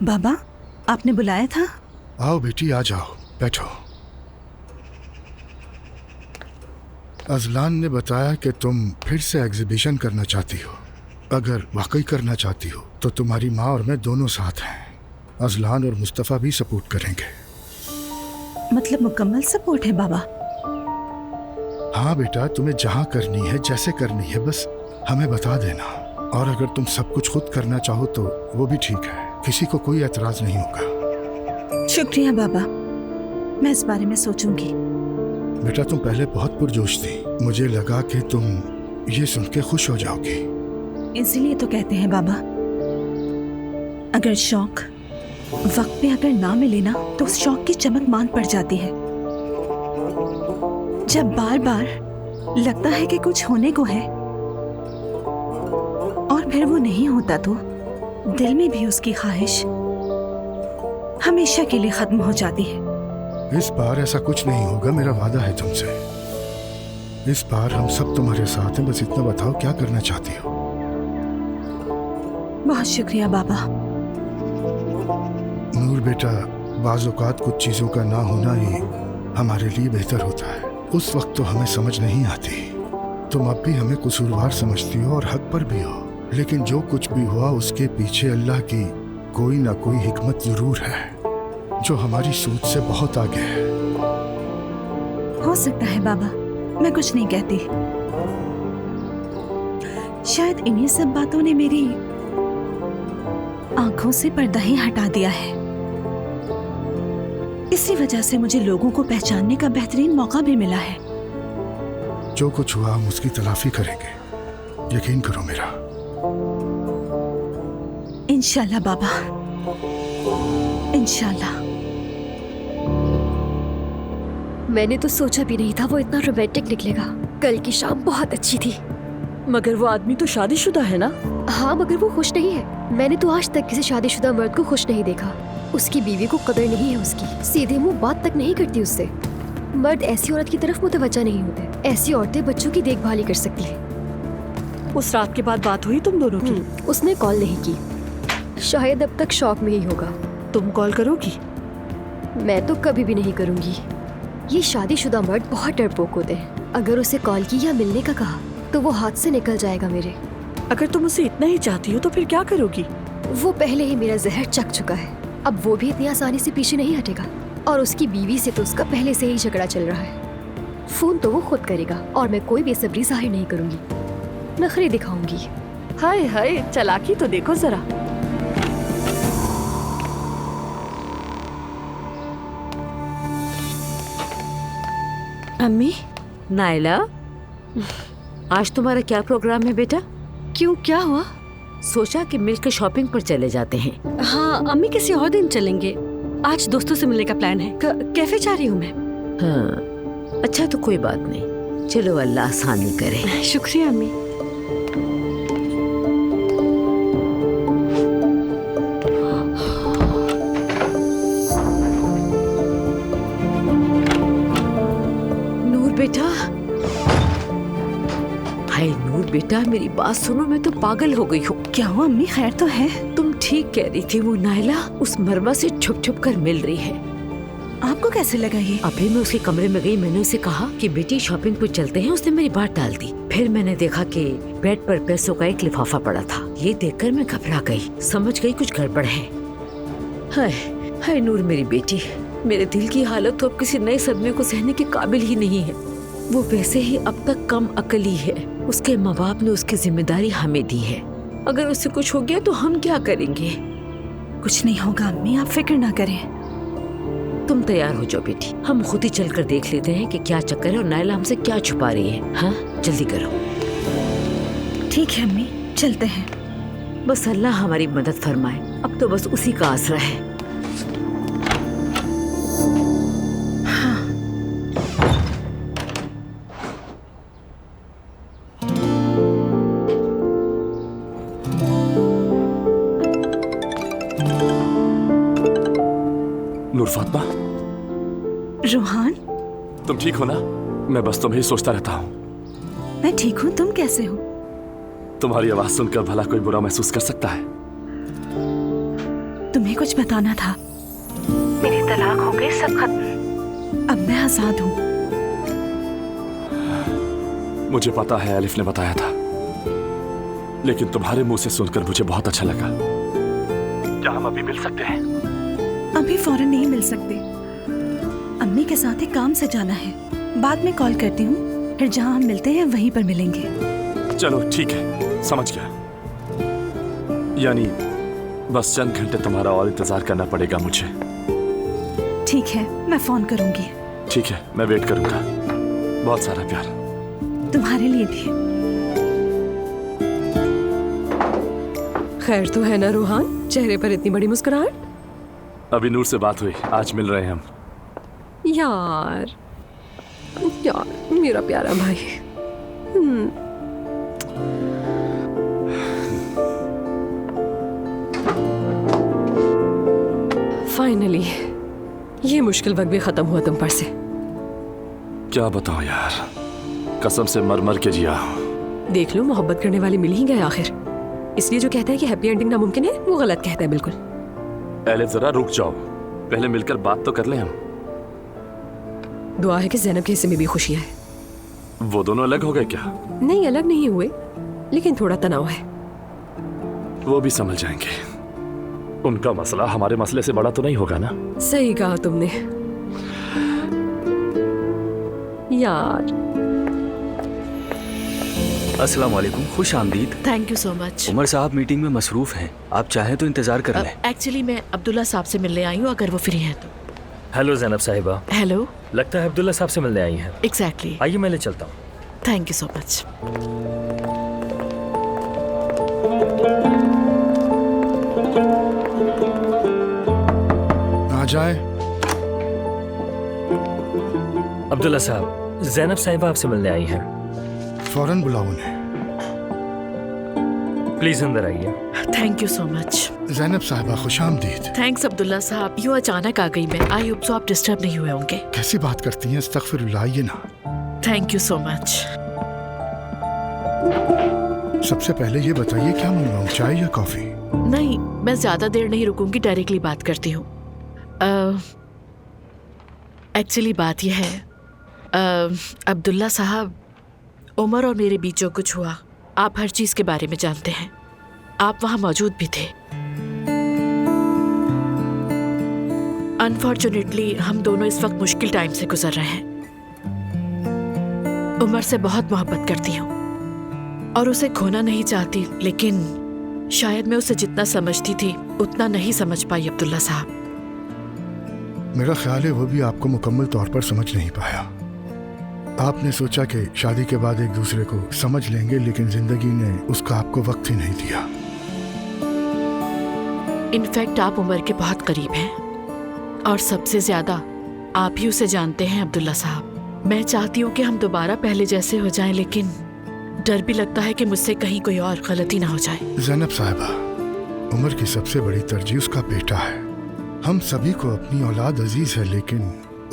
बाबा, आपने बुलाया था? आओ बेटी, आ जाओ, बैठो। अजलान ने बताया कि तुम फिर से एग्जीबिशन करना चाहती हो। अगर वाकई करना चाहती हो तो तुम्हारी माँ और मैं दोनों साथ हैं। अजलान और मुस्तफ़ा भी सपोर्ट करेंगे। मतलब मुकम्मल सपोर्ट है बाबा? हाँ बेटा, तुम्हें जहाँ करनी है, जैसे करनी है, बस हमें बता देना। और अगर तुम सब कुछ खुद करना चाहो तो वो भी ठीक है, किसी को कोई एतराज नहीं होगा। शुक्रिया बाबा, मैं इस बारे में सोचूंगी। बेटा, तुम पहले बहुत पुरजोश थी, मुझे लगा कि तुम ये सुन के खुश हो जाओगी। इसीलिए तो कहते हैं बाबा, अगर शौक वक्त पे अगर ना मिले ना तो उस शौक की चमक मांद पड़ जाती है। जब बार बार लगता है कि कुछ होने को है और फिर वो नहीं होता तो दिल में भी उसकी ख्वाहिश हमेशा के लिए खत्म हो जाती है। इस बार ऐसा कुछ नहीं होगा, मेरा वादा है तुमसे। इस बार हम सब तुम्हारे साथ हैं, बस इतना बताओ क्या करना चाहती हो। बहुत शुक्रिया बाबा। नूर बेटा, बाज़ औक़ात कुछ चीज़ों का ना होना ही हमारे लिए बेहतर होता है। उस वक्त तो हमें समझ नहीं आती। तुम अब भी हमें कसूरवार समझती हो और हक पर भी हो, लेकिन जो कुछ भी हुआ उसके पीछे अल्लाह की कोई ना कोई हिकमत जरूर है, जो हमारी सोच से बहुत आगे है। हो सकता है बाबा, मैं कुछ नहीं कहती। शायद इन्हीं सब बातों ने मेरी आंखों से पर्दा ही हटा दिया है। इसी वजह से मुझे लोगों को पहचानने का बेहतरीन मौका भी मिला है। जो कुछ हुआ हम उसकी तलाफी करेंगे, यकीन करो मेरा। इंशाल्लाह बाबा, इंशाल्लाह। मैंने तो सोचा भी नहीं था वो इतना रोमांटिक निकलेगा। कल की शाम बहुत अच्छी थी। मगर वो आदमी तो शादीशुदा है ना? हाँ, मगर वो खुश नहीं है। मैंने तो आज तक किसी शादीशुदा मर्द को खुश नहीं देखा। उसकी बीवी को कदर नहीं है उसकी, सीधे मुंह बात तक नहीं करती उससे। मर्द ऐसी औरत की तरफ मुतवज्जा नहीं होते। ऐसी औरतें बच्चों की देखभाल ही कर सकती है। उस रात के बाद बात हुई तुम दोनों की? उसने कॉल नहीं की। शायद अब तक शौक में ही होगा। तुम कॉल करोगी? मैं तो कभी भी नहीं करूंगी। ये शादीशुदा मर्द बहुत डरपोक होते हैं। अगर उसे कॉल की या मिलने का कहा तो वो हाथ से निकल जाएगा मेरे। अगर तुम उसे इतना ही चाहती हो तो फिर क्या करोगी? वो पहले ही मेरा जहर चख चुका है, अब वो भी इतनी आसानी से पीछे नहीं हटेगा। और उसकी बीवी से तो उसका पहले से ही झगड़ा चल रहा है। फोन तो वो खुद करेगा और मैं कोई बेसब्री जाहिर नहीं करूंगी, नखरे दिखाऊंगी। हाय हाय, चालाकी तो देखो जरा। अम्मी। नायला, आज तुम्हारा क्या प्रोग्राम है बेटा? क्यों, क्या हुआ? सोचा कि मिलकर शॉपिंग पर चले जाते हैं। हाँ अम्मी, किसी और दिन चलेंगे। आज दोस्तों से मिलने का प्लान है। कैफे जा रही हूँ मैं। हाँ, अच्छा तो कोई बात नहीं, चलो अल्लाह आसानी करे। शुक्रिया अम्मी। नूर बेटा, हाय नूर बेटा, मेरी बात सुनो, मैं तो पागल हो गई हूँ। क्या हुआ अम्मी, खैर तो है? तुम ठीक कह रही थी, वो नायला उस मरमा से छुप छुप कर मिल रही है। आपको कैसे लगा ये? अभी मैं उसके कमरे में गई, मैंने उसे कहा कि बेटी शॉपिंग पर चलते हैं, उसने मेरी बात टाल दी। फिर मैंने देखा कि बेड पर पैसों का एक लिफाफा पड़ा था। ये देखकर मैं घबरा गई, समझ गई कुछ गड़बड़ है। हाय हाय नूर मेरी बेटी, मेरे दिल की हालत तो अब किसी नए सदमे को सहने के काबिल ही नहीं है। वो वैसे ही अब तक कम अकली है। उसके माँ बाप ने उसकी जिम्मेदारी हमें दी है। अगर उससे कुछ हो गया तो हम क्या करेंगे? कुछ नहीं होगा अम्मी, आप फिक्र ना करें। तुम तैयार हो जाओ बेटी, हम खुद ही चलकर देख लेते हैं कि क्या चक्कर है और नायला हमसे क्या छुपा रही है। हाँ जल्दी करो। ठीक है अम्मी, चलते हैं। बस अल्लाह हमारी मदद फरमाए, अब तो बस उसी का आसरा है। नूर फातिमा, रोहान, तुम ठीक हो ना? मैं बस तुम्हें ही सोचता रहता हूँ। मैं ठीक हूँ, तुम कैसे हो? तुम्हारी आवाज सुनकर भला कोई बुरा महसूस कर सकता है? तुम्हें कुछ बताना था। मेरी तलाक हो गई, सब खत्म। अब मैं आजाद हूँ। मुझे पता है एलिफ ने बताया था, लेकिन तुम्हारे मुंह से सुनकर मुझे बहुत अच्छा लगा। क्या हम अभी मिल सकते हैं? अभी फौरन नहीं मिल सकते। अम्मी के साथ एक काम से जाना है। बाद में कॉल करती हूँ, फिर जहाँ हम मिलते हैं वहीं पर मिलेंगे। चलो ठीक है, समझ गया। यानी बस चंद घंटे तुम्हारा और इंतजार करना पड़ेगा मुझे। ठीक है, मैं फोन करूंगी। ठीक है, मैं वेट करूंगा। बहुत सारा प्यार। तुम्हारे लिए भी। खैर तो है ना रूहान, चेहरे पर इतनी बड़ी मुस्कुराहट। अभी नूर से बात हुई, आज मिल रहे हैं हम। यार मेरा प्यारा भाई। फाइनली ये मुश्किल वक्त भी खत्म हुआ तुम पर से। क्या बताऊं यार, कसम से मर मर के जिया। देख लो, मोहब्बत करने वाले मिल ही गए आखिर। इसलिए जो कहता है कि हैप्पी एंडिंग नामुमकिन है, वो गलत कहता है बिल्कुल। एलिफ जरा रुक जाओ, पहले मिलकर बात तो कर लें हम। दुआ है कि ज़ैनब के हिस्से में भी खुशियां है। वो दोनों अलग हो गए क्या? नहीं, अलग नहीं हुए, लेकिन थोड़ा तनाव है। वो भी समझ जाएंगे। उनका मसला हमारे मसले से बड़ा तो नहीं होगा ना? सही कहा तुमने यार। अस्सलाम वालेकुम, खुश आमदीद। Thank you so much. Umar साहब मीटिंग में मसरूफ हैं, आप चाहें तो इंतजार कर लें। एक्चुअली मैं अब्दुल्ला साहब से मिलने आई हूँ, अगर वो फ्री हैं तो। हेलो ज़ैनब साहिबा। हेलो। लगता है अब्दुल्ला साहब से मिलने आई हैं। एग्जैक्टली। आइए मैं ले चलता हूँ। Thank you so much. आ जाए। अब्दुल्ला साहब, ज़ैनब साहिबा आपसे मिलने आई हैं। फौरन बुलाओ उन्हें। प्लीज अंदर आइए। Thank you so much. Zainab साहिबा, खुशामदीद। थैंक्स अब्दुल्ला साहब, यूँ अचानक आ गई मैं। आई होप सो आप डिस्टर्ब नहीं हुए होंगे। कैसी बात करती हैं, अस्तगफिरुल्लाह, आइए ना। Thank you so much. सबसे पहले ये बताइए क्या मंगवाऊं, चाय या कॉफी? नहीं, मैं ज्यादा देर नहीं रुकूंगी, डायरेक्टली बात करती हूँ। एक्चुअली बात यह है, अब्दुल्ला साहब, उमर और मेरे बीच जो कुछ हुआ, आप हर चीज के बारे में जानते हैं। आप वहां मौजूद भी थे। अनफॉर्चुनेटली हम दोनों इस वक्त मुश्किल टाइम से गुजर रहे हैं। उमर से बहुत मोहब्बत करती हूँ और उसे खोना नहीं चाहती, लेकिन शायद मैं उसे जितना समझती थी उतना नहीं समझ पाई अब्दुल्ला साहब। मेरा ख्याल है वो भी आपको मुकम्मल तौर पर समझ नहीं पाया। आपने सोचा कि शादी के बाद एक दूसरे को समझ लेंगे, लेकिन जिंदगी ने उसका आपको वक्त ही नहीं दिया। इनफैक्ट आप उमर के बहुत करीब हैं और सबसे ज्यादा आप ही उसे जानते हैं अब्दुल्ला साहब। मैं चाहती हूँ कि हम दोबारा पहले जैसे हो जाएं, लेकिन डर भी लगता है कि मुझसे कहीं कोई और गलती ना हो जाए। ज़ैनब साहिबा, उमर की सबसे बड़ी तरजीह उसका बेटा है। हम सभी को अपनी औलाद अजीज है, लेकिन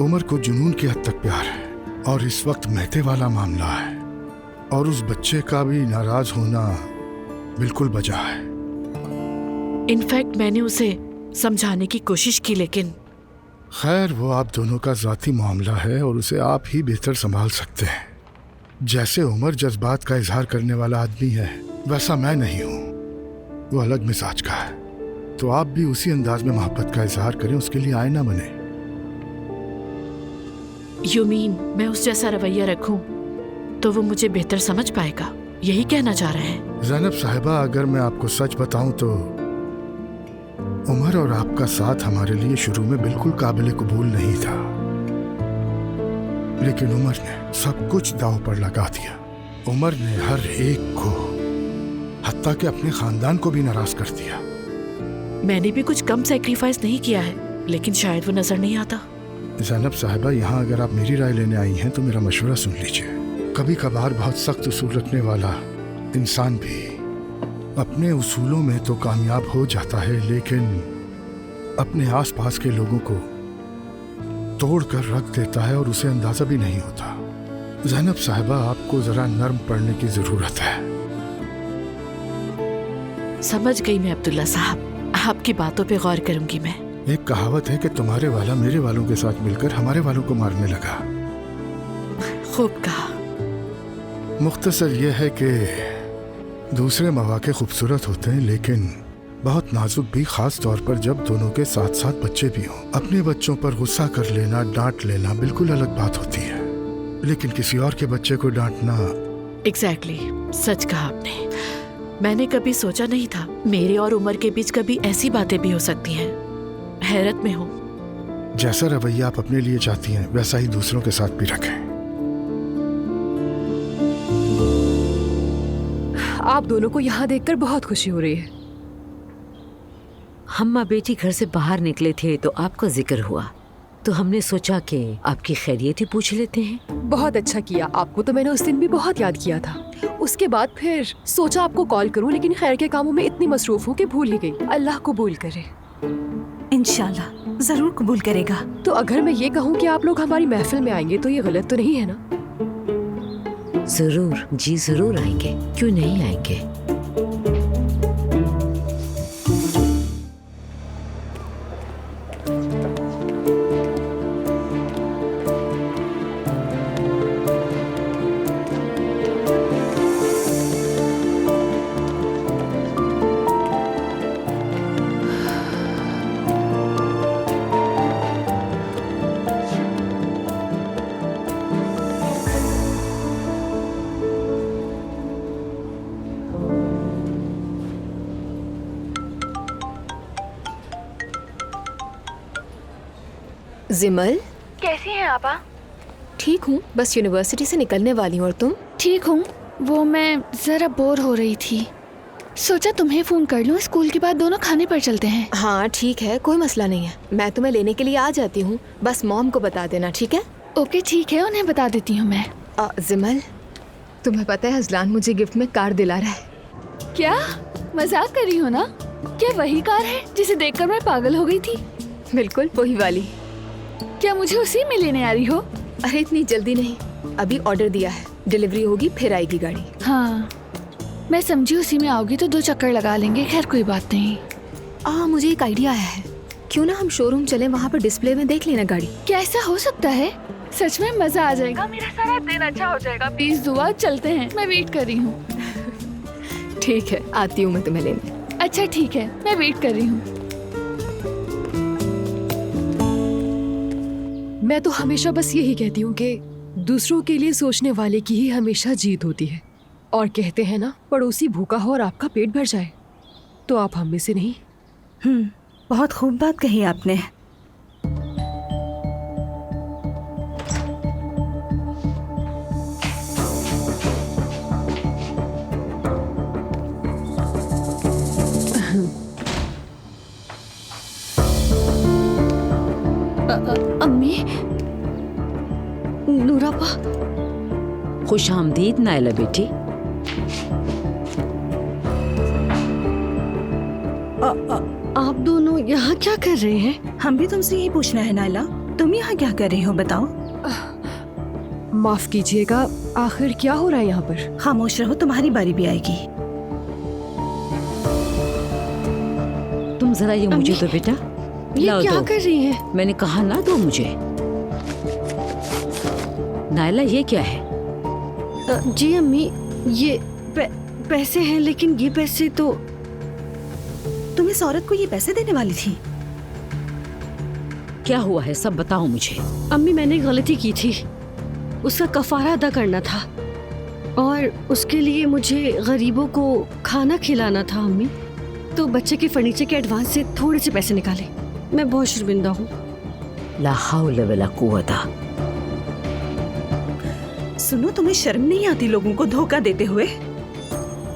उमर को जुनून की हद तक प्यार है और इस वक्त महते वाला मामला है और उस बच्चे का भी नाराज होना बिल्कुल बजा है। इनफैक्ट मैंने उसे समझाने की कोशिश की, लेकिन खैर वो आप दोनों का ज़ाती मामला है और उसे आप ही बेहतर संभाल सकते हैं। जैसे उमर जज्बात का इजहार करने वाला आदमी है, वैसा मैं नहीं हूँ। वो अलग मिजाज का है, तो आप भी उसी अंदाज में मोहब्बत का इजहार करें, उसके लिए आईना बने। यू मीन मैं उस जैसा रवैया रखूं तो वो मुझे बेहतर समझ पाएगा, यही कहना चाह रहे हैं? ज़ैनब साहिबा, अगर मैं आपको सच बताऊं तो उमर और आपका साथ हमारे लिए शुरू में बिल्कुल काबिल कबूल नहीं था, लेकिन उमर ने सब कुछ दांव पर लगा दिया। उमर ने हर एक को, हत्ता कि अपने खानदान को भी नाराज कर दिया। मैंने भी कुछ कम सैक्रिफाइस नहीं किया है, लेकिन शायद वो नजर नहीं आता। ज़ैनब साहिबा, यहाँ अगर आप मेरी राय लेने आई हैं तो मेरा मशवरा सुन लीजिए। कभी कभार बहुत सख्त उसूल रखने वाला इंसान भी अपने उसूलों में तो कामयाब हो जाता है, लेकिन अपने आसपास के लोगों को तोड़ कर रख देता है और उसे अंदाजा भी नहीं होता। ज़ैनब साहिबा, आपको जरा नर्म पड़ने की जरूरत है। समझ गई मैं अब्दुल्ला साहब, आपकी बातों पे गौर करूंगी मैं। एक कहावत है कि तुम्हारे वाला मेरे वालों के साथ मिलकर हमारे वालों को मारने लगा। खूब कहा। मुख्तसर यह है कि दूसरे मौके खूबसूरत होते हैं, लेकिन बहुत नाजुक भी, खास तौर पर जब दोनों के साथ साथ बच्चे भी हों। अपने बच्चों पर गुस्सा कर लेना, डांट लेना बिल्कुल अलग बात होती है, लेकिन किसी और के बच्चे को डांटना। एग्जैक्टली, सच कहा आपने। मैंने कभी सोचा नहीं था मेरे और उमर के बीच कभी ऐसी बातें भी हो सकती हैं। हैरत में हूँ। जैसा रवैया आप अपने लिए चाहती हैं वैसा ही दूसरों के साथ भी रखें। आप दोनों को यहाँ देखकर बहुत खुशी हो रही है। हम माँ बेटी घर से बाहर निकले थे तो आपका जिक्र हुआ, तो हमने सोचा कि आपकी खैरियत ही पूछ लेते हैं। बहुत अच्छा किया। आपको तो मैंने उस दिन भी बहुत याद किया था। उसके बाद फिर सोचा आपको कॉल करूं, लेकिन खैर के कामों में इतनी मसरूफ हूँ कि भूल ही गई। अल्लाह कबूल करे। इंशाल्लाह जरूर कबूल करेगा। तो अगर मैं ये कहूँ कि आप लोग हमारी महफिल में आएंगे तो ये गलत तो नहीं है ना? जरूर जी, जरूर आएंगे, क्यों नहीं आएंगे। जिमल, कैसी हैं आपा? ठीक हूँ, बस यूनिवर्सिटी से निकलने वाली हूँ। और तुम? ठीक हूँ। वो मैं ज़रा बोर हो रही थी, सोचा तुम्हें फ़ोन कर लूँ। स्कूल के बाद दोनों खाने पर चलते हैं। हाँ ठीक है, कोई मसला नहीं है। मैं तुम्हें लेने के लिए आ जाती हूँ, बस मॉम को बता देना, ठीक है? ओके ठीक है, उन्हें बता देती हूँ मैं। जिमल, तुम्हें पता है अजलान मुझे गिफ्ट में कार दिला रहा है। क्या मजाक कर रही हो ना? क्या वही कार है जिसे देखकर मैं पागल हो गई थी? बिल्कुल वही वाली। क्या मुझे उसी में लेने आ रही हो? अरे इतनी जल्दी नहीं, अभी ऑर्डर दिया है, डिलीवरी होगी फिर आएगी गाड़ी। हाँ मैं समझी उसी में आओगी तो 2 चक्कर लगा लेंगे। खैर कोई बात नहीं। मुझे एक आइडिया आया है, क्यों ना हम शोरूम चलें, वहाँ पर डिस्प्ले में देख लेना गाड़ी। क्या ऐसा हो सकता है? सच में मजा आ जाएगा, मेरा सारा दिन अच्छा हो जाएगा। प्लीज दुआ, चलते हैं, मैं वेट कर रही हूँ। ठीक है, आती हूँ मैं तुम्हें लेने। अच्छा ठीक है, मैं वेट कर रही हूँ। मैं तो हमेशा बस यही कहती हूँ कि दूसरों के लिए सोचने वाले की ही हमेशा जीत होती है। और कहते हैं ना, पड़ोसी भूखा हो और आपका पेट भर जाए, तो आप हम में से नहीं। बहुत खूब बात कही आपने। अम्मी, नूरापा। खुश आमदीद नायला बेटी। आप दोनों यहाँ क्या कर रहे हैं? हम भी तुमसे यही पूछना है नायला, तुम यहाँ क्या कर रही हो बताओ? माफ कीजिएगा, आखिर क्या हो रहा है यहाँ पर? खामोश रहो, तुम्हारी बारी भी आएगी। तुम जरा ये मुझे दो बेटा। ये लाओ क्या दो। कर रही हैं? मैंने कहा ना दो मुझे। नायला ये क्या है? जी अम्मी, ये पैसे हैं, लेकिन ये पैसे तो तुम इस औरत को ये पैसे देने वाली थी? क्या हुआ है सब बताओ मुझे। अम्मी मैंने गलती की थी, उसका कफारा अदा करना था और उसके लिए मुझे गरीबों को खाना खिलाना था अम्मी। तो बच्चे के फर्नीचर के एडवांस से थोड़े से पैसे निकाले। मैं बहुत शर्मिंदा हूँ। ला हौल वला कुव्वता। सुनो, तुम्हें शर्म नहीं आती लोगों को धोखा देते हुए?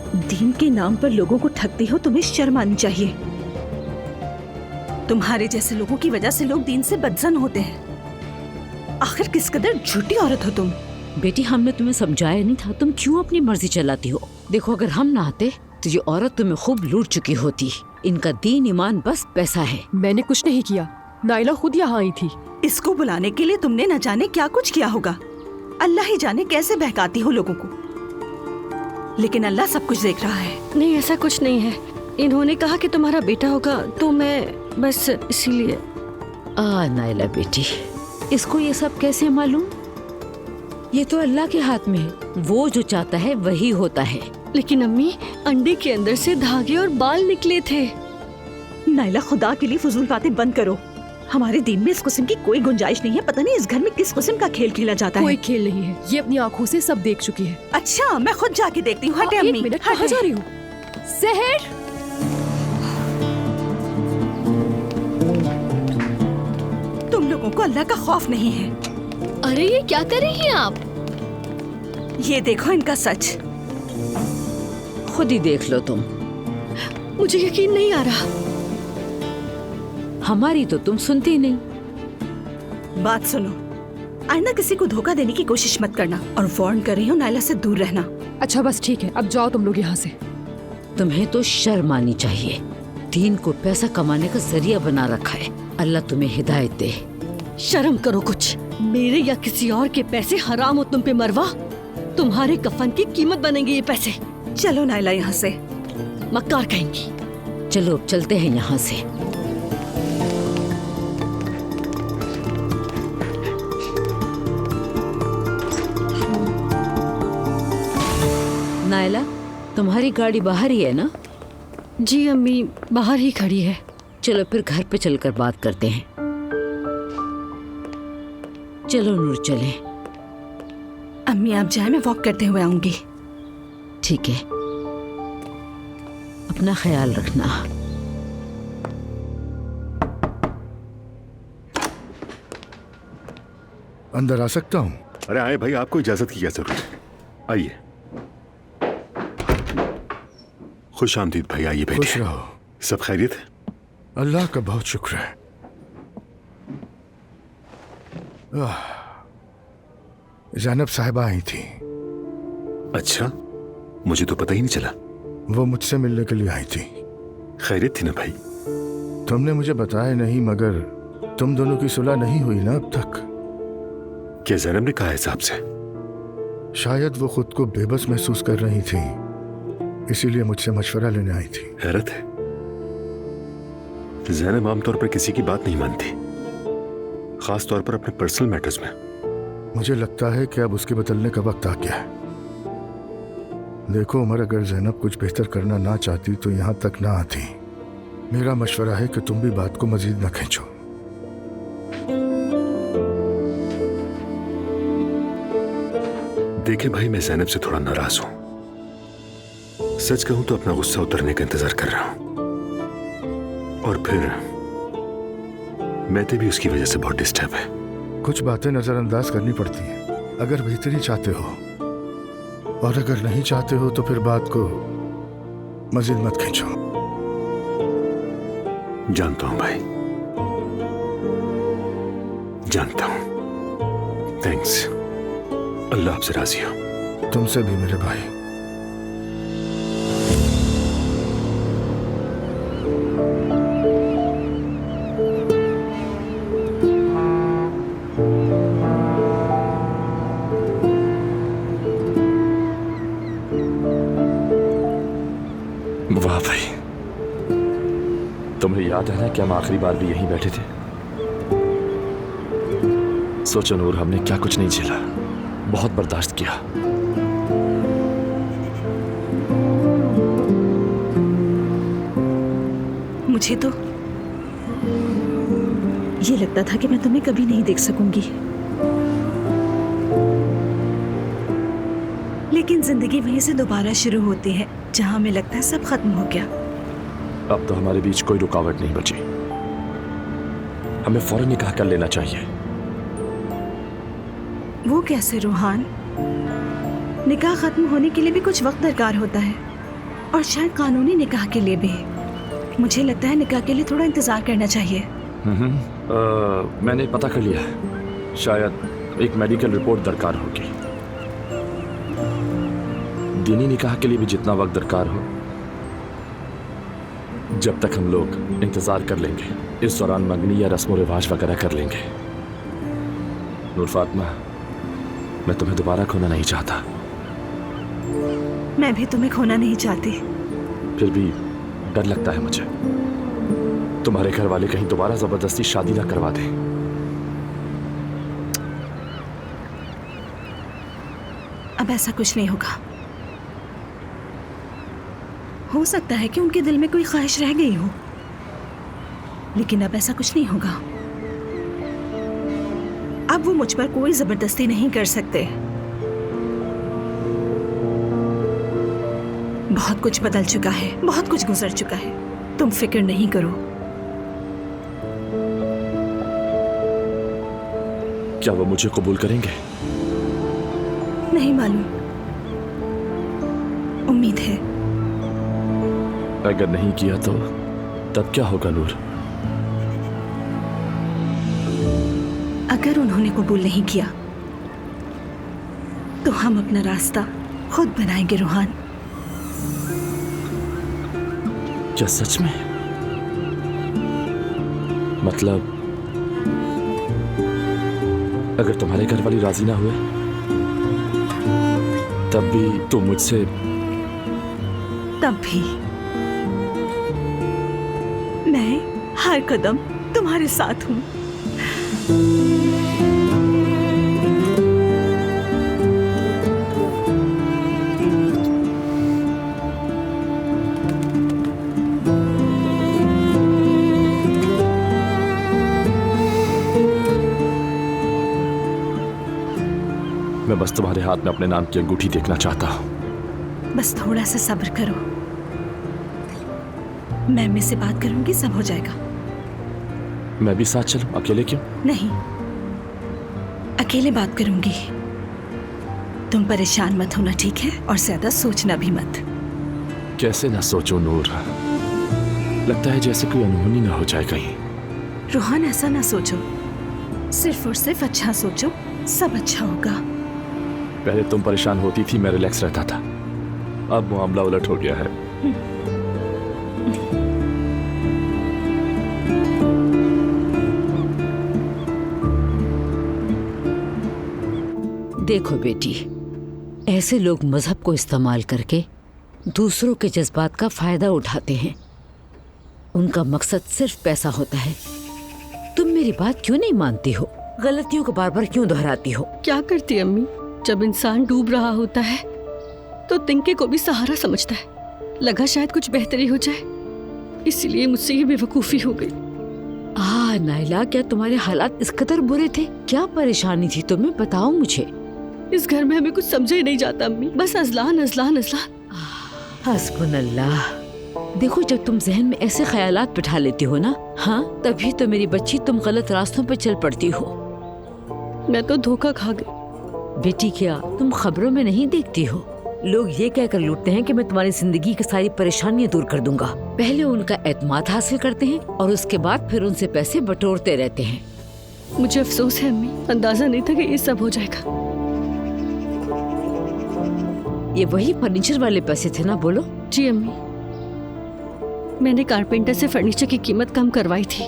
दीन के नाम पर लोगों को ठगती हो, तुम्हें शर्म आनी चाहिए। तुम्हारे जैसे लोगों की वजह से लोग दीन से बदजन होते हैं। आखिर किस कदर झूठी औरत हो तुम। बेटी हमने तुम्हें समझाया नहीं था, तुम क्यों अपनी मर्जी चलाती हो? देखो अगर हम ना आते तो ये औरत तुम्हें खूब लूट चुकी होती। इनका दीन ईमान बस पैसा है। मैंने कुछ नहीं किया, नायला खुद यहाँ आई थी। इसको बुलाने के लिए तुमने न जाने क्या कुछ किया होगा। अल्लाह ही जाने कैसे बहकाती हो लोगों को, लेकिन अल्लाह सब कुछ देख रहा है। नहीं ऐसा कुछ नहीं है, इन्होंने कहा कि तुम्हारा बेटा होगा, तो मैं बस इसीलिए। नाइला बेटी, इसको ये सब कैसे मालूम? ये तो अल्लाह के हाथ में है, वो जो चाहता है वही होता है। लेकिन अम्मी, अंडे के अंदर से धागे और बाल निकले थे। नाइला, खुदा के लिए फजूल बातें बंद करो। हमारे दीन में इस किस्म की कोई गुंजाइश नहीं है। पता नहीं इस घर में किस किस्म का खेल खेला जाता कोई है। खेल नहीं है, ये अपनी आंखों से सब देख चुकी है। अच्छा, मैं खुद जाके देखती हूँ। हटे एक अम्मी, मिनट, कहाँ जा रही हो? सहर, तुम लोगों को अल्लाह का खौफ नहीं है। अरे ये क्या कर रही हैं आप? ये देखो इनका सच। खुद ही देख लो तुम। मुझे यकीन नहीं आ रहा। हमारी तो तुम सुनती नहीं। बात सुनो, आइंदा किसी को धोखा देने की कोशिश मत करना, और वार्न कर रही हूँ नाइला से दूर रहना। अच्छा बस ठीक है, अब जाओ तुम लोग यहाँ से। तुम्हें तो शर्म आनी चाहिए। दीन को पैसा कमाने का जरिया बना रखा है। अल्लाह तुम्हें हिदायत दे। शर्म करो कुछ। मेरे या किसी और के पैसे हराम हो तुम पे मरवा। तुम्हारे कफन की कीमत बनेंगे ये पैसे। चलो नाइला यहाँ से। मक्कार कहेंगी। चलो अब चलते हैं यहाँ से। नाइला, तुम्हारी गाड़ी बाहर ही है ना? जी अम्मी, बाहर ही खड़ी है। चलो फिर घर पे चलकर बात करते हैं। चलो नूर, चलें। अम्मी आप जाए, मैं वॉक करते हुए आऊंगी। ठीक है, अपना ख्याल रखना। अंदर आ सकता हूँ? अरे आए भाई, आपको इजाजत की क्या जरूरत है? आइए। खुश आमदीद भाई, आइए बैठिए। खुश रहो। सब खैरियत है? अल्लाह का बहुत शुक्र है। ज़ैनब साहिबा आई थी। अच्छा, मुझे तो पता ही नहीं चला। वो मुझसे मिलने के लिए आई थी। खैरियत थी ना भाई? तुमने मुझे बताया नहीं, मगर तुम दोनों की सुलह नहीं हुई ना अब तक? क्या ज़ैनब ने कहा है साहब से? शायद वो खुद को बेबस महसूस कर रही थी, इसीलिए मुझसे मशवरा लेने आई थी। हैरत है, ज़ैनब आमतौर पर किसी की बात नहीं मानती, खास तौर पर अपने पर्सनल मैटर्स में। मुझे लगता है कि अब उसके बदलने का वक्त आ गया है। देखो उमर, अगर ज़ैनब कुछ बेहतर करना ना चाहती तो यहाँ तक ना आती। मेरा मशवरा है कि तुम भी बात को मजीद न खींचो। देखे भाई, मैं ज़ैनब से थोड़ा नाराज हूं। सच कहूं तो अपना गुस्सा उतरने का इंतजार कर रहा हूं, और फिर मैते भी उसकी वजह से बहुत डिस्टर्ब है। कुछ बातें नजरअंदाज करनी पड़ती हैं अगर बेहतरी चाहते हो, और अगर नहीं चाहते हो तो फिर बात को मजीद मत खींचो। जानता हूं भाई, जानता हूं। थैंक्स। अल्लाह आपसे राजी हो। तुमसे भी मेरे भाई। वाह भाई, तुम्हें याद है ना कि हम आखिरी बार भी यहीं बैठे थे? सोचो नूर, हमने क्या कुछ नहीं झेला, बहुत बर्दाश्त किया। मुझे तो ये लगता था कि मैं तुम्हें कभी नहीं देख सकूंगी, लेकिन जिंदगी वहीं से दोबारा शुरू होती है जहां हमें लगता है सब खत्म हो गया। अब तो हमारे बीच कोई रुकावट नहीं बची। हमें फौरन निकाह कर लेना चाहिए। वो कैसे रूहान? निकाह खत्म होने के लिए भी कुछ वक्त दरकार होता है, और शायद कानूनी निकाह के लिए भी। मुझे लगता है निकाह के लिए थोड़ा इंतजार करना चाहिए। मैंने पता कर लिया है, शायद एक मेडिकल रिपोर्ट दरकार होगी। दीनी निकाह के लिए भी जितना वक्त दरकार हो, जब तक हम लोग इंतजार कर लेंगे। इस दौरान मंगनी या रस्म रिवाज वगैरह कर लेंगे। नूर फातिमा, मैं तुम्हें दोबारा खोना नहीं चाहता। मैं भी तुम्हें खोना नहीं चाहती। फिर भी डर लगता है मुझे। तुम्हारे घर वाले कहीं दोबारा जबरदस्ती शादी ना करवा दें। अब ऐसा कुछ नहीं होगा। हो सकता है कि उनके दिल में कोई ख्वाहिश रह गई हो, लेकिन अब ऐसा कुछ नहीं होगा। अब वो मुझ पर कोई जबरदस्ती नहीं कर सकते। बहुत कुछ बदल चुका है, बहुत कुछ गुजर चुका है। तुम फिक्र नहीं करो। क्या वो मुझे कबूल करेंगे? नहीं मालूम, उम्मीद है। अगर नहीं किया तो तब क्या होगा नूर? अगर उन्होंने कबूल नहीं किया तो हम अपना रास्ता खुद बनाएंगे रोहान। क्या सच में? मतलब अगर तुम्हारे घर वाली राजी ना हुए तब भी तुम मुझसे? तब भी मैं हर कदम तुम्हारे साथ हूं। मैं बस तुम्हारे हाथ में अपने नाम की अंगूठी देखना चाहता हूं। बस थोड़ा सा सब्र करो। मैं अम्मी से बात करूंगी, सब हो जाएगा। मैं भी साथ चलूं? अकेले क्यों? नहीं, अकेले बात करूंगी। तुम परेशान मत होना, ठीक है? और ज्यादा सोचना भी मत। कैसे ना सोचो नूर, लगता है जैसे कोई अनहोनी ना हो जाए कहीं। रोहान ऐसा ना सोचो, सिर्फ और सिर्फ अच्छा सोचो, सब अच्छा होगा। पहले तुम परेशान होती थी, मैं रिलैक्स रहता था। अब मामला उलट हो गया है। देखो बेटी, ऐसे लोग मजहब को इस्तेमाल करके दूसरों के जज्बात का फायदा उठाते हैं। उनका मकसद सिर्फ पैसा होता है। तुम मेरी बात क्यों नहीं मानती हो? गलतियों को बार बार क्यों दोहराती हो? क्या करती अम्मी, जब इंसान डूब रहा होता है तो तिनके को भी सहारा समझता है। लगा शायद कुछ बेहतरी हो जाए, इसलिए मुझसे ये बेवकूफी हो गई। नाइला, क्या तुम्हारे हालात इस कदर बुरे थे? क्या परेशानी थी तुम्हें? बताओ मुझे। इस घर में हमें कुछ समझा ही नहीं जाता अम्मी, बस अजलान अजलान अजलान। हस्बुनल्लाह। देखो, जब तुम जहन में ऐसे ख्यालात बिठा लेती हो ना, हाँ, तभी तो मेरी बच्ची तुम गलत रास्तों पर चल पड़ती हो। मैं तो धोखा खा गई। बेटी, क्या तुम खबरों में नहीं देखती हो? लोग ये कहकर लूटते हैं कि मैं तुम्हारी जिंदगी की सारी परेशानियां दूर कर दूंगा। पहले उनका एतमाद हासिल करते हैं और उसके बाद फिर उनसे पैसे बटोरते रहते हैं। मुझे अफसोस है अम्मी, अंदाजा नहीं था कि ये सब हो जाएगा। ये वही फर्नीचर वाले पैसे थे ना? बोलो। जी अम्मी, मैंने कारपेंटर से फर्नीचर की कीमत कम करवाई थी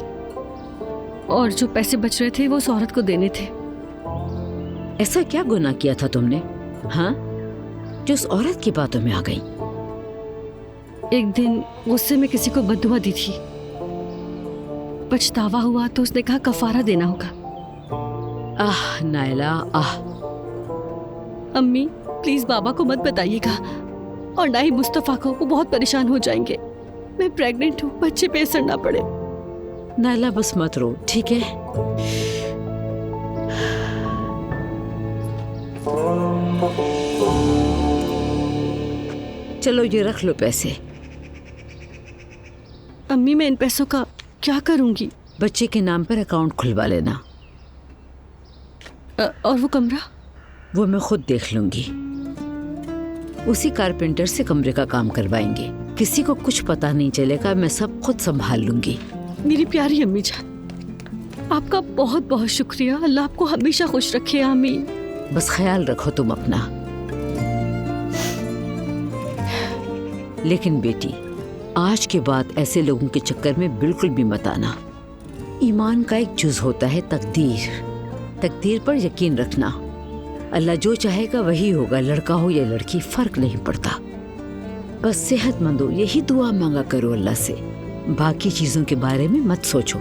और जो पैसे बच रहे थे वो उस औरत को देने थे। ऐसा क्या गुनाह किया था तुमने, हाँ, जो उस औरत की बातों में आ गई? एक दिन गुस्से में किसी को बद्दुआ दी थी, पछतावा हुआ तो उसने कहा कफारा देना होगा। आह नाइला, आह। अम्मी प्लीज बाबा को मत बताइएगा और ना ही मुस्तफा को, वो बहुत परेशान हो जाएंगे। मैं प्रेग्नेंट हूँ, बच्चे पे असर ना पड़े। नाइला बस मत रो, ठीक है? चलो ये रख लो पैसे। अम्मी मैं इन पैसों का क्या करूंगी? बच्चे के नाम पर अकाउंट खुलवा लेना। और वो कमरा? वो मैं खुद देख लूंगी। उसी कारपेंटर से कमरे का काम करवाएंगे। किसी को कुछ पता नहीं चलेगा, मैं सब खुद संभाल लूंगी। मेरी प्यारी अम्मी जान, आपका बहुत बहुत शुक्रिया। अल्लाह आपको हमेशा खुश रखे, आमीन। बस ख्याल रखो तुम अपना। लेकिन बेटी, आज के बाद ऐसे लोगों के चक्कर में बिल्कुल भी मत आना। ईमान का एक जुज होता है तकदीर। तकदीर पर यकीन रखना। अल्लाह जो चाहेगा वही होगा, लड़का हो या लड़की फर्क नहीं पड़ता। बस सेहतमंद हो यही दुआ मांगा करो अल्लाह से। बाकी चीजों के बारे में मत सोचो,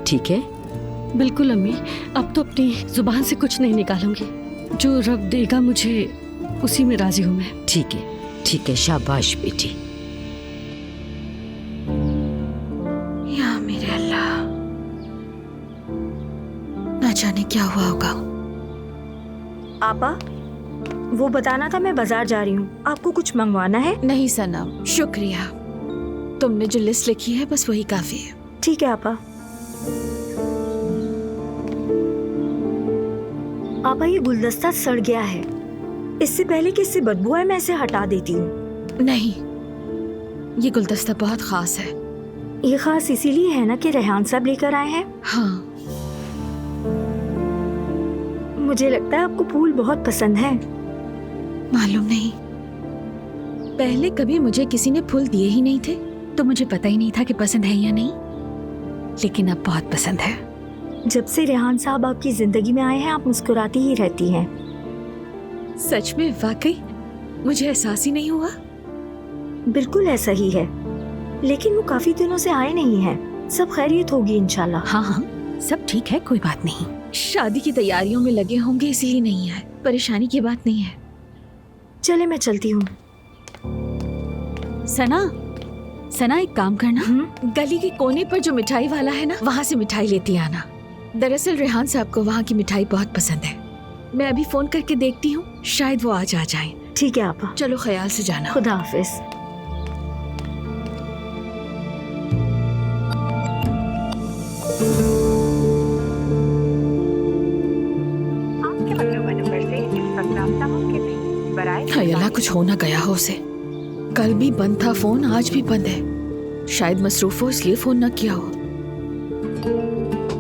ठीक है? बिल्कुल अम्मी, अब तो अपनी जुबान से कुछ नहीं निकालूंगी। जो रब देगा मुझे उसी में राजी हूँ मैं। ठीक है, शाबाश बेटी। या मेरे अल्लाह, ना जाने क्या हुआ होगा। आपा, वो बताना था मैं बाजार जा रही हूँ, आपको कुछ मंगवाना है? नहीं सनम, शुक्रिया। तुमने जो लिस्ट लिखी है बस वही काफी है। ठीक है आपा। आपा, ये गुलदस्ता सड़ गया है। इससे पहले कि इससे बदबू आए मैं इसे हटा देती हूँ। नहीं, ये गुलदस्ता बहुत खास है। ये खास इसीलिए है ना कि रेहान साहब लेकर आए हैं? हाँ। मुझे लगता है आपको फूल बहुत पसंद है। मालूम नहीं, पहले कभी मुझे किसी ने फूल दिए ही नहीं थे, तो मुझे पता ही नहीं था कि पसंद है या नहीं, लेकिन अब बहुत पसंद है। जब से रेहान साहब आपकी जिंदगी में आए हैं आप मुस्कुराती ही रहती हैं। सच में? वाकई मुझे एहसास ही नहीं हुआ। बिल्कुल ऐसा ही है, लेकिन वो काफी दिनों से आए नहीं हैं। सब खैरियत होगी इंशाल्लाह। हाँ, सब ठीक है, कोई बात नहीं। शादी की तैयारियों में लगे होंगे इसलिए नहीं है। परेशानी की बात नहीं है। चले मैं चलती हूँ। सना एक काम करना, गली के कोने पर जो मिठाई वाला है ना, वहाँ से मिठाई लेती आना। दरअसल रेहान साहब को वहाँ की मिठाई बहुत पसंद है। मैं अभी फोन करके देखती हूँ, शायद वो आज आ जाए। ठीक है आपा। चलो ख्याल से जाना। खुदा हाफिज। हाय अल्लाह, कुछ हो ना गया हो उसे। कल भी बंद था फोन, आज भी बंद है। शायद मसरूफ हो इसलिए फोन ना किया हो।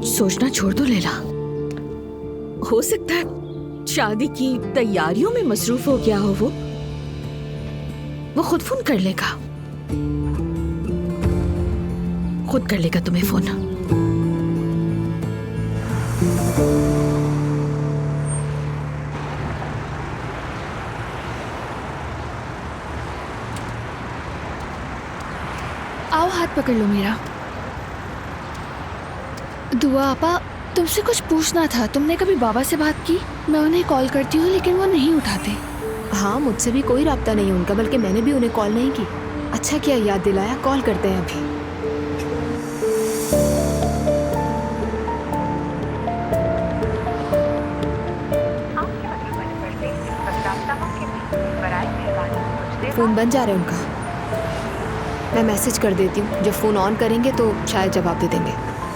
सोचना छोड़ दो लैला, हो सकता है शादी की तैयारियों में मसरूफ हो गया हो। वो खुद फोन कर लेगा, खुद कर लेगा तुम्हें फोन। आओ हाथ पकड़ लो मेरा। दुआ आपा, तुमसे कुछ पूछना था। तुमने कभी बाबा से बात की? मैं उन्हें कॉल करती हूँ लेकिन वो नहीं उठाते। हाँ, मुझसे भी कोई राब्ता नहीं उनका, बल्कि मैंने भी उन्हें कॉल नहीं की। अच्छा किया याद दिलाया, कॉल करते हैं अभी। फोन बंद जा रहा है उनका। मैं मैसेज कर देती हूँ, जब फोन ऑन करेंगे तो शायद जवाब दे देंगे।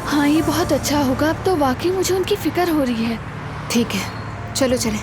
हाँ, ये बहुत अच्छा होगा। अब तो वाकई मुझे उनकी फिक्र हो रही है। ठीक है, चलो चलें।